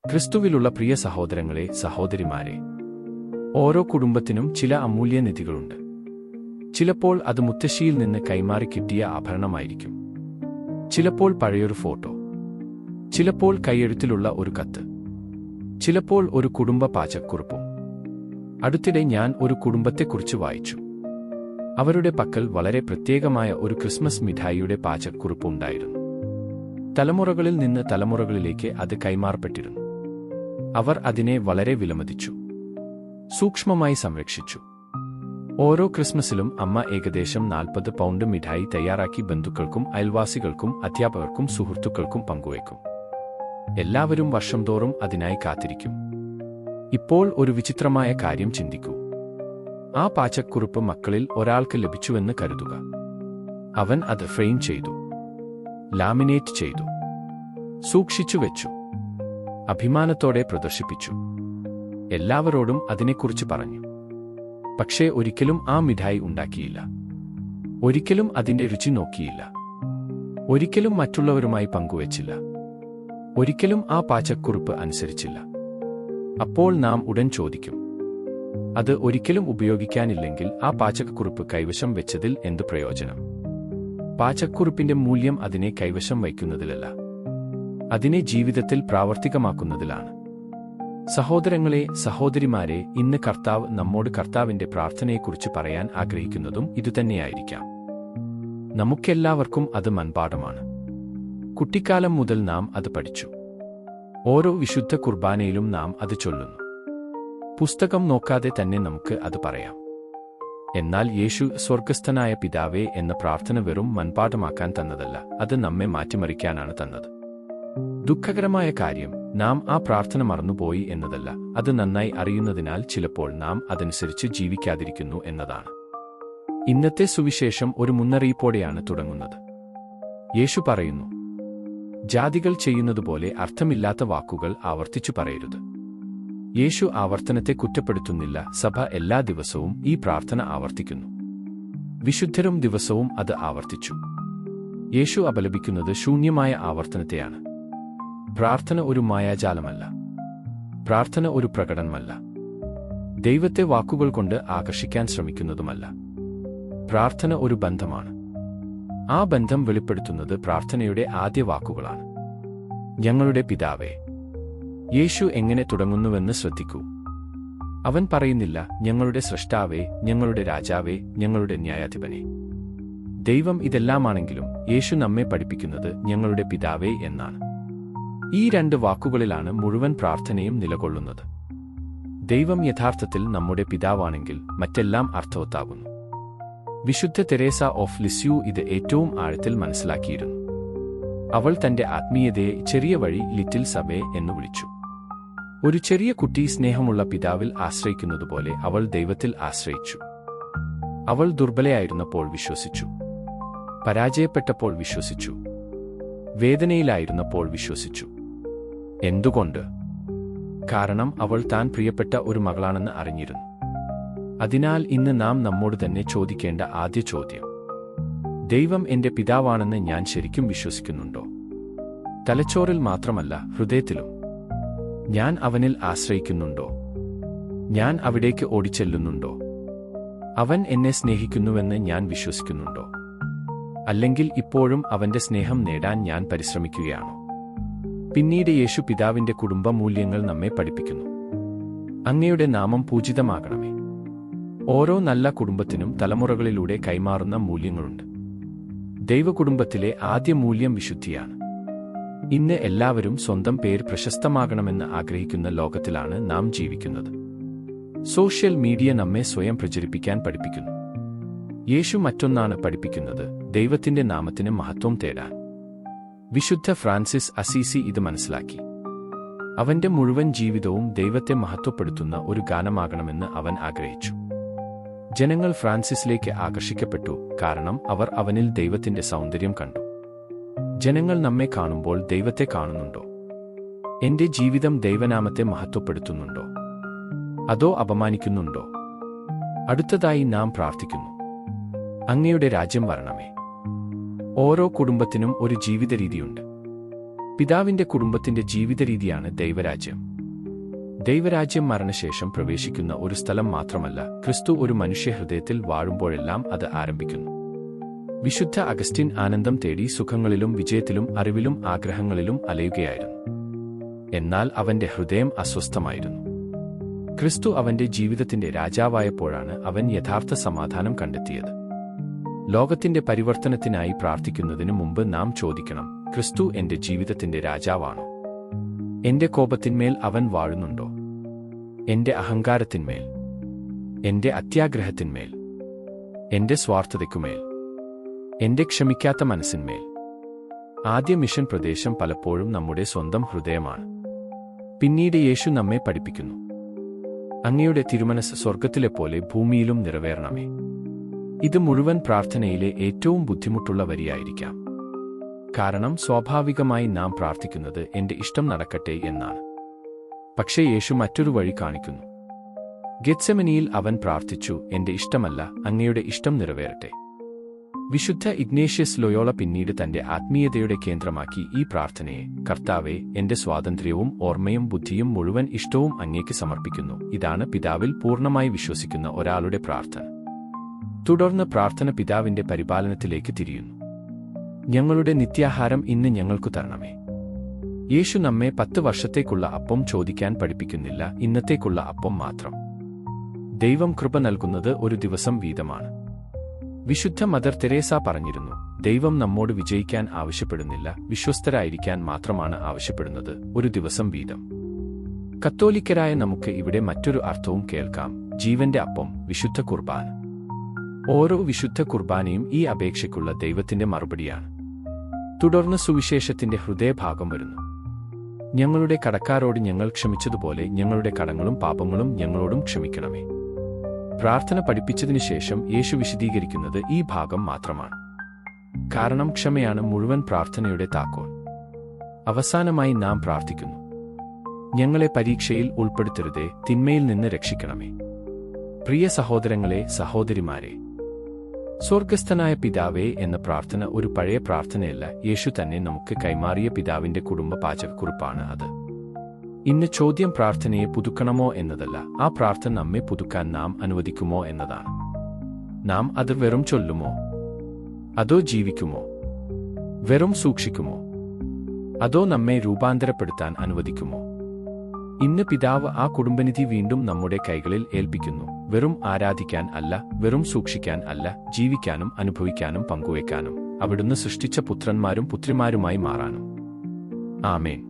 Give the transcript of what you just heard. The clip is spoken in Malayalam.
ക്രിസ്തുവിലുള്ള പ്രിയ സഹോദരങ്ങളെ, സഹോദരിമാരെ, ഓരോ കുടുംബത്തിനും ചില അമൂല്യ നിധികളുണ്ട്. ചിലപ്പോൾ അത് മുത്തശ്ശിയിൽ നിന്ന് കൈമാറി കിട്ടിയ ആഭരണമായിരിക്കും, ചിലപ്പോൾ പഴയൊരു ഫോട്ടോ, ചിലപ്പോൾ കൈയെഴുത്തിലുള്ള ഒരു കത്ത്, ചിലപ്പോൾ ഒരു കുടുംബ പാചകക്കുറിപ്പും. അടുത്തിടെ ഞാൻ ഒരു കുടുംബത്തെക്കുറിച്ച് വായിച്ചു. അവരുടെ പക്കൽ വളരെ പ്രത്യേകമായ ഒരു ക്രിസ്മസ് മിഠായിയുടെ പാചകക്കുറിപ്പ് ഉണ്ടായിരുന്നു. തലമുറകളിൽ നിന്ന് തലമുറകളിലേക്ക് അത് കൈമാറപ്പെട്ടിരുന്നു. അവർ അതിനെ വളരെ വിലമതിച്ചു, സൂക്ഷ്മമായി സംരക്ഷിച്ചു. ഓരോ ക്രിസ്മസിലും അമ്മ ഏകദേശം 40 പൗണ്ട് മിഠായി തയ്യാറാക്കി ബന്ധുക്കൾക്കും അയൽവാസികൾക്കും അധ്യാപകർക്കും സുഹൃത്തുക്കൾക്കും പങ്കുവയ്ക്കും. എല്ലാവരും വർഷം തോറും അതിനായി കാത്തിരിക്കും. ഇപ്പോൾ ഒരു വിചിത്രമായ കാര്യം ചിന്തിക്കൂ. ആ പാചകക്കുറിപ്പ് മക്കളിൽ ഒരാൾക്ക് ലഭിച്ചുവെന്ന് കരുതുക. അവൻ അത് ഫ്രെയിം ചെയ്തു, ലാമിനേറ്റ് ചെയ്തു, സൂക്ഷിച്ചു വെച്ചു, അഭിമാനത്തോടെ പ്രദർശിപ്പിച്ചു, എല്ലാവരോടും അതിനെക്കുറിച്ച് പറഞ്ഞു. പക്ഷേ ഒരിക്കലും ആ മിഠായി ഉണ്ടാക്കിയില്ല, ഒരിക്കലും അതിന്റെ രുചി നോക്കിയില്ല, ഒരിക്കലും മറ്റുള്ളവരുമായി പങ്കുവച്ചില്ല, ഒരിക്കലും ആ പാചകക്കുറിപ്പ് അനുസരിച്ചില്ല. അപ്പോൾ നാം ഉടൻ ചോദിക്കും, അത് ഒരിക്കലും ഉപയോഗിക്കാനില്ലെങ്കിൽ ആ പാചകക്കുറിപ്പ് കൈവശം വെച്ചതിൽ എന്ത് പ്രയോജനം? പാചകക്കുറിപ്പിന്റെ മൂല്യം അതിനെ കൈവശം വയ്ക്കുന്നതിലല്ല, അതിനെ ജീവിതത്തിൽ പ്രാവർത്തികമാക്കുന്നതിലാണ്. സഹോദരങ്ങളെ, സഹോദരിമാരെ, ഇന്ന് കർത്താവ് നമ്മോട് കർത്താവിന്റെ പ്രാർത്ഥനയെക്കുറിച്ച് പറയാൻ ആഗ്രഹിക്കുന്നതും ഇതുതന്നെയായിരിക്കാം. നമുക്കെല്ലാവർക്കും അത് മനഃപാഠമാണ്. കുട്ടിക്കാലം മുതൽ നാം അത് പഠിച്ചു. ഓരോ വിശുദ്ധ കുർബാനയിലും നാം അത് ചൊല്ലുന്നു. പുസ്തകം നോക്കാതെ തന്നെ നമുക്ക് അത് പറയാം. എന്നാൽ യേശു സ്വർഗസ്ഥനായ പിതാവേ എന്ന പ്രാർത്ഥന വെറും മനഃപാഠമാക്കാൻ തന്നതല്ല, അത് നമ്മെ മാറ്റിമറിക്കാനാണ് തന്നത്. ദുഃഖകരമായ കാര്യം, നാം ആ പ്രാർത്ഥന മറന്നുപോയി എന്നതല്ല, അത് നന്നായി അറിയുന്നതിനാൽ ചിലപ്പോൾ നാം അതനുസരിച്ച് ജീവിക്കാതിരിക്കുന്നു എന്നതാണ്. ഇന്നത്തെ സുവിശേഷം ഒരു മുന്നറിയിപ്പോടെയാണ് തുടങ്ങുന്നത്. യേശു പറയുന്നു, ജാതികൾ ചെയ്യുന്നതുപോലെ അർത്ഥമില്ലാത്ത വാക്കുകൾ ആവർത്തിച്ചു പറയരുത്. യേശു ആവർത്തനത്തെ കുറ്റപ്പെടുത്തുന്നില്ല. സഭ എല്ലാ ദിവസവും ഈ പ്രാർത്ഥന ആവർത്തിക്കുന്നു. വിശുദ്ധരും ദിവസവും അത് ആവർത്തിച്ചു. യേശു അപലപിക്കുന്നത് ശൂന്യമായ ആവർത്തനത്തെയാണ്. പ്രാർത്ഥന ഒരു മായാജാലമല്ല. പ്രാർത്ഥന ഒരു പ്രകടനമല്ല. ദൈവത്തെ വാക്കുകൾ കൊണ്ട് ആകർഷിക്കാൻ ശ്രമിക്കുന്നതുമല്ല. പ്രാർത്ഥന ഒരു ബന്ധമാണ്. ആ ബന്ധം വെളിപ്പെടുത്തുന്നത് പ്രാർത്ഥനയുടെ ആദ്യ വാക്കുകളാണ്. ഞങ്ങളുടെ പിതാവേ. യേശു എങ്ങനെ തുടങ്ങുന്നുവെന്ന് ശ്രദ്ധിക്കൂ. അവൻ പറയുന്നില്ല, ഞങ്ങളുടെ സ്രഷ്ടാവേ, ഞങ്ങളുടെ രാജാവേ, ഞങ്ങളുടെ ന്യായാധിപനെ. ദൈവം ഇതെല്ലാമാണെങ്കിലും യേശു നമ്മെ പഠിപ്പിക്കുന്നത് ഞങ്ങളുടെ പിതാവേ എന്നാണ്. ഈ 2 വാക്കുകളിലാണ് മുഴുവൻ പ്രാർത്ഥനയും നിലകൊള്ളുന്നത്. ദൈവം യഥാർത്ഥത്തിൽ നമ്മുടെ പിതാവാണെങ്കിൽ മറ്റെല്ലാം അർത്ഥവത്താകുന്നു. വിശുദ്ധ തെരേസ ഓഫ് ലിസ്യൂ ഇത് ഏറ്റവും ആഴത്തിൽ മനസ്സിലാക്കിയിരുന്നു. അവൾ തന്റെ ആത്മീയതയെ ചെറിയ വഴി ലിറ്റിൽ സഭേ എന്ന് വിളിച്ചു. ഒരു ചെറിയ കുട്ടി സ്നേഹമുള്ള പിതാവിൽ ആശ്രയിക്കുന്നതുപോലെ അവൾ ദൈവത്തിൽ ആശ്രയിച്ചു. അവൾ ദുർബലയായിരുന്നപ്പോൾ വിശ്വസിച്ചു, പരാജയപ്പെട്ടപ്പോൾ വിശ്വസിച്ചു, വേദനയിലായിരുന്നപ്പോൾ വിശ്വസിച്ചു. എന്തുകൊണ്ട്? കാരണം അവൾ താൻ പ്രിയപ്പെട്ട ഒരു മകളാണെന്ന് അറിഞ്ഞിരുന്നു. അതിനാൽ ഇന്ന് നാം നമ്മോട് തന്നെ ചോദിക്കേണ്ട ആദ്യ ചോദ്യം, ദൈവം എന്റെ പിതാവാണെന്ന് ഞാൻ ശരിക്കും വിശ്വസിക്കുന്നുണ്ടോ? തലച്ചോറിൽ മാത്രമല്ല, ഹൃദയത്തിലും. ഞാൻ അവനിൽ ആശ്രയിക്കുന്നുണ്ടോ? ഞാൻ അവിടേക്ക് ഓടിച്ചെല്ലുന്നുണ്ടോ? അവൻ എന്നെ സ്നേഹിക്കുന്നുവെന്ന് ഞാൻ വിശ്വസിക്കുന്നുണ്ടോ? അല്ലെങ്കിൽ ഇപ്പോഴും അവന്റെ സ്നേഹം നേടാൻ ഞാൻ പരിശ്രമിക്കുകയാണോ? പിന്നീട് യേശു പിതാവിന്റെ കുടുംബ മൂല്യങ്ങൾ നമ്മെ പഠിപ്പിക്കുന്നു. അങ്ങയുടെ നാമം പൂജിതമാകണമേ. ഓരോ നല്ല കുടുംബത്തിനും തലമുറകളിലൂടെ കൈമാറുന്ന മൂല്യങ്ങളുണ്ട്. ദൈവകുടുംബത്തിലെ ആദ്യ മൂല്യം വിശുദ്ധിയാണ്. ഇന്ന് എല്ലാവരും സ്വന്തം പേര് പ്രശസ്തമാകണമെന്ന് ആഗ്രഹിക്കുന്ന ലോകത്തിലാണ് നാം ജീവിക്കുന്നത്. സോഷ്യൽ മീഡിയ നമ്മെ സ്വയം പ്രചരിപ്പിക്കാൻ പഠിപ്പിക്കുന്നു. യേശു മറ്റൊന്നാണ് പഠിപ്പിക്കുന്നത്, ദൈവത്തിന്റെ നാമത്തിന് മഹത്വം തേടാൻ. വിശുദ്ധ ഫ്രാൻസിസ് അസീസി ഇത് മനസ്സിലാക്കി. അവന്റെ മുഴുവൻ ജീവിതവും ദൈവത്തെ മഹത്വപ്പെടുത്തുന്ന ഒരു ഗാനമാകണമെന്ന് അവൻ ആഗ്രഹിച്ചു. ജനങ്ങൾ ഫ്രാൻസിസിലേക്ക് ആകർഷിക്കപ്പെട്ടു, കാരണം അവർ അവനിൽ ദൈവത്തിന്റെ സൗന്ദര്യം കണ്ടു. ജനങ്ങൾ നമ്മെ കാണുമ്പോൾ ദൈവത്തെ കാണുന്നുണ്ടോ? എന്റെ ജീവിതം ദൈവനാമത്തെ മഹത്വപ്പെടുത്തുന്നുണ്ടോ? അതോ അപമാനിക്കുന്നുണ്ടോ? അടുത്തതായി നാം പ്രാർത്ഥിക്കുന്നു, അങ്ങയുടെ രാജ്യം വരണമേ. ഓരോ കുടുംബത്തിനും ഒരു ജീവിത രീതിയുണ്ട്. പിതാവിന്റെ കുടുംബത്തിന്റെ ജീവിതരീതിയാണ് ദൈവരാജ്യം. ദൈവരാജ്യം മരണശേഷം പ്രവേശിക്കുന്ന ഒരു സ്ഥലം മാത്രമല്ല, ക്രിസ്തു ഒരു മനുഷ്യഹൃദയത്തിൽ വാഴുമ്പോഴെല്ലാം അത് ആരംഭിക്കുന്നു. വിശുദ്ധ അഗസ്റ്റിൻ ആനന്ദം തേടി സുഖങ്ങളിലും വിജയത്തിലും അറിവിലും ആഗ്രഹങ്ങളിലും അലയുകയായിരുന്നു. എന്നാൽ അവന്റെ ഹൃദയം അസ്വസ്ഥമായിരുന്നു. ക്രിസ്തു അവന്റെ ജീവിതത്തിന്റെ രാജാവായപ്പോഴാണ് അവൻ യഥാർത്ഥ സമാധാനം കണ്ടെത്തിയത്. ലോകത്തിന്റെ പരിവർത്തനത്തിനായി പ്രാർത്ഥിക്കുന്നതിനു മുമ്പ് നാം ചോദിക്കണം, ക്രിസ്തു എന്റെ ജീവിതത്തിന്റെ രാജാവാണോ? എന്റെ കോപത്തിന്മേൽ അവൻ വാഴുന്നുണ്ടോ? എന്റെ അഹങ്കാരത്തിന്മേൽ? എന്റെ അത്യാഗ്രഹത്തിന്മേൽ? എന്റെ സ്വാർത്ഥതയ്ക്കുമേൽ? എന്റെ ക്ഷമിക്കാത്ത മനസ്സിന്മേൽ? ആദ്യ മിഷൻ പ്രദേശം പലപ്പോഴും നമ്മുടെ സ്വന്തം ഹൃദയമാണ്. പിന്നീട് യേശു നമ്മെ പഠിപ്പിക്കുന്നു, അങ്ങയുടെ തിരുമനസ് സ്വർഗത്തിലെപ്പോലെ ഭൂമിയിലും നിറവേറണമേ. ഇത് മുഴുവൻ പ്രാർത്ഥനയിലെ ഏറ്റവും ബുദ്ധിമുട്ടുള്ള വരിയായിരിക്കാം. കാരണം സ്വാഭാവികമായി നാം പ്രാർത്ഥിക്കുന്നത് എന്റെ ഇഷ്ടം നടക്കട്ടെ എന്നാണ്. പക്ഷേ യേശു മറ്റൊരു വഴി കാണിക്കുന്നു. ഗെത്സെമനിയിൽ അവൻ പ്രാർത്ഥിച്ചു, എന്റെ ഇഷ്ടമല്ല, അങ്ങയുടെ ഇഷ്ടം നിറവേറട്ടെ. വിശുദ്ധ ഇഗ്നേഷ്യസ് ലോയോള പിന്നീട് തന്റെ ആത്മീയതയുടെ കേന്ദ്രമാക്കി ഈ പ്രാർത്ഥനയെ, കർത്താവേ, എന്റെ സ്വാതന്ത്ര്യവും ഓർമ്മയും ബുദ്ധിയും മുഴുവൻ ഇഷ്ടവും അങ്ങേക്ക് സമർപ്പിക്കുന്നു. ഇതാണ് പിതാവിൽ പൂർണ്ണമായി വിശ്വസിക്കുന്ന ഒരാളുടെ പ്രാർത്ഥന. തുടർന്ന് പ്രാർത്ഥന പിതാവിന്റെ പരിപാലനത്തിലേക്ക് തിരിയുന്നു. ഞങ്ങളുടെ നിത്യാഹാരം ഇന്ന് ഞങ്ങൾക്കു തരണമേ. യേശു നമ്മെ 10 വർഷത്തേക്കുള്ള അപ്പം ചോദിക്കാൻ പഠിപ്പിക്കുന്നില്ല, ഇന്നത്തേക്കുള്ള അപ്പം മാത്രം. ദൈവം കൃപ നൽകുന്നത് ഒരു ദിവസം വീതമാണ്. വിശുദ്ധ മദർ തെരേസ പറഞ്ഞിരുന്നു, ദൈവം നമ്മോട് വിജയിക്കാൻ ആവശ്യപ്പെടുന്നില്ല, വിശ്വസ്തരായിരിക്കാൻ മാത്രമാണ് ആവശ്യപ്പെടുന്നത്, ഒരു ദിവസം വീതം. കത്തോലിക്കരായ നമുക്ക് ഇവിടെ മറ്റൊരു അർത്ഥവും കേൾക്കാം, ജീവന്റെ അപ്പം, വിശുദ്ധ കുർബാന. ഓരോ വിശുദ്ധ കുർബാനയും ഈ അപേക്ഷയ്ക്കുള്ള ദൈവത്തിന്റെ മറുപടിയാണ്. തുടർന്ന് സുവിശേഷത്തിന്റെ ഹൃദയഭാഗം വരുന്നു. ഞങ്ങളുടെ കടക്കാരോട് ഞങ്ങൾ ക്ഷമിച്ചതുപോലെ ഞങ്ങളുടെ കടങ്ങളും പാപങ്ങളും ഞങ്ങളോടും ക്ഷമിക്കണമേ. പ്രാർത്ഥന പഠിപ്പിച്ചതിനു ശേഷം യേശു വിശദീകരിക്കുന്നത് ഈ ഭാഗം മാത്രമാണ്. കാരണം ക്ഷമയാണ് മുഴുവൻ പ്രാർത്ഥനയുടെ താക്കോൽ. അവസാനമായി നാം പ്രാർത്ഥിക്കുന്നു, ഞങ്ങളെ പരീക്ഷയിൽ ഉൾപ്പെടുത്തരുതേ, തിന്മയിൽ നിന്ന് രക്ഷിക്കണമേ. പ്രിയ സഹോദരങ്ങളെ, സഹോദരിമാരെ, സ്വർഗസ്ഥനായ പിതാവേ എന്ന പ്രാർത്ഥന ഒരു പഴയ പ്രാർത്ഥനയല്ല, യേശു തന്നെ നമുക്ക് കൈമാറിയ പിതാവിന്റെ കുടുംബ പാചകക്കുറിപ്പാണ് അത്. ഇന്ന് ചോദ്യം പ്രാർത്ഥനയെ പുതുക്കണമോ എന്നതല്ല, ആ പ്രാർത്ഥന നമ്മെ പുതുക്കാൻ നാം അനുവദിക്കുമോ എന്നതാണ്. നാം അത് വെറും ചൊല്ലുമോ, അതോ ജീവിക്കുമോ? വെറും സൂക്ഷിക്കുമോ, അതോ നമ്മെ രൂപാന്തരപ്പെടുത്താൻ അനുവദിക്കുമോ? ഇന്ന് പിതാവ് ആ കുടുംബനിധി വീണ്ടും നമ്മുടെ കൈകളിൽ ഏൽപ്പിക്കുന്നു. വെറും ആരാധിക്കാൻ അല്ല, വെറും സൂക്ഷിക്കാൻ അല്ല, ജീവിക്കാനും അനുഭവിക്കാനും പങ്കുവയ്ക്കാനും, അവിടുന്ന് സൃഷ്ടിച്ച പുത്രന്മാരും പുത്രിമാരുമായി മാറാനും. ആമേൻ.